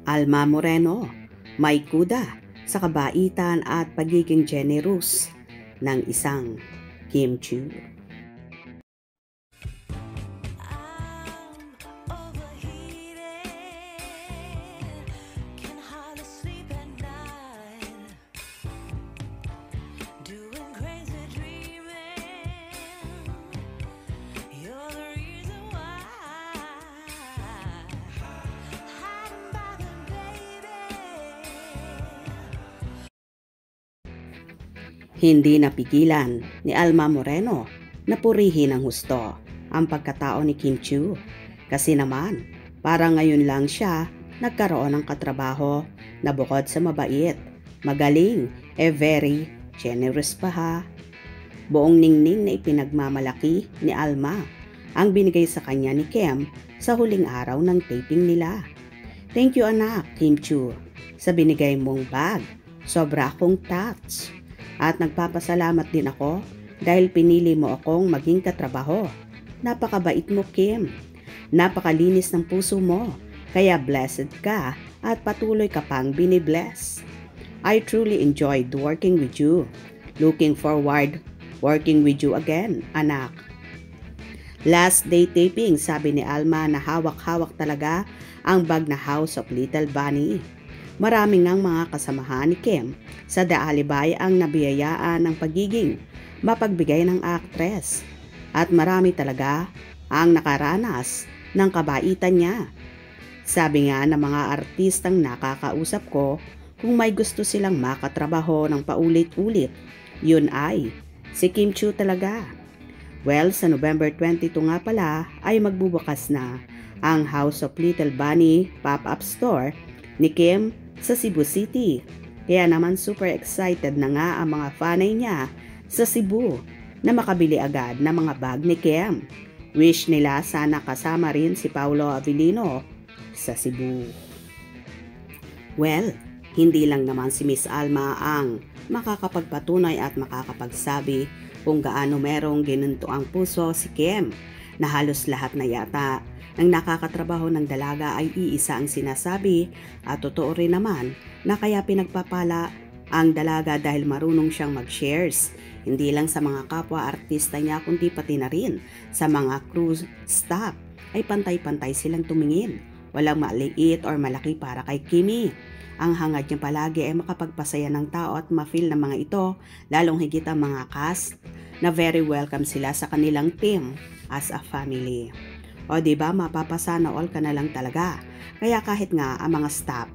Alma Moreno, may kuda sa kabaitan at pagiging generous ng isang Kim Chiu. Hindi napigilan ni Alma Moreno na purihin ng husto ang pagkatao ni Kim Chiu kasi naman parang ngayon lang siya nagkaroon ng katrabaho na bukod sa mabait, magaling, very generous pa ha. Buong ningning na ipinagmamalaki ni Alma ang binigay sa kanya ni Kim sa huling araw ng taping nila. Thank you anak, Kim Chiu, sa binigay mong bag. Sobra akong touch. At nagpapasalamat din ako dahil pinili mo akong maging katrabaho. Napakabait mo, Kim. Napakalinis ng puso mo. Kaya blessed ka at patuloy ka pang binibless. I truly enjoyed working with you. Looking forward working with you again, anak. Last day taping, sabi ni Alma na hawak-hawak talaga ang bag na House of Little Bunny. Maraming ngang mga kasamahan ni Kim sa The Alibay ang nabiyayaan ng pagiging mapagbigay ng aktres at marami talaga ang nakaranas ng kabaitan niya. Sabi nga ng mga artistang nakakausap ko, kung may gusto silang makatrabaho ng paulit-ulit, yun ay si Kim Chiu talaga. Well, sa November 22 nga pala ay magbubukas na ang House of Little Bunny pop-up store ni Kim sa Cebu City. Kaya naman super excited na nga ang mga fanay niya sa Cebu na makabili agad ng mga bag ni Kim. Wish nila sana kasama rin si Paolo Avellino sa Cebu. Well, hindi lang naman si Miss Alma ang makakapagpatunay at makakapagsabi kung gaano merong ginunto ang puso si Kim, na halos lahat na yata ng nakakatrabaho ng dalaga ay iisa ang sinasabi at totoo rin naman na kaya pinagpapala ang dalaga dahil marunong siyang mag-shares. Hindi lang sa mga kapwa artista niya kundi pati na rin sa mga crew staff ay pantay-pantay silang tumingin. Walang maliit or malaki para kay Kimi. Ang hangad niya palagi ay makapagpasaya ng tao at ma-feel ng mga ito, lalong higit ang mga cast na very welcome sila sa kanilang team as a family. O diba, mapapasana all ka na lang talaga. Kaya kahit nga ang mga staff,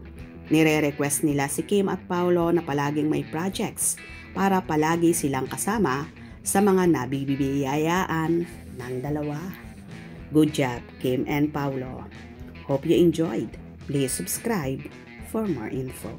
nire-request nila si Kim at Paolo na palaging may projects para palagi silang kasama sa mga nabibiyayaan ng dalawa. Good job, Kim and Paolo. Hope you enjoyed. Please subscribe for more info.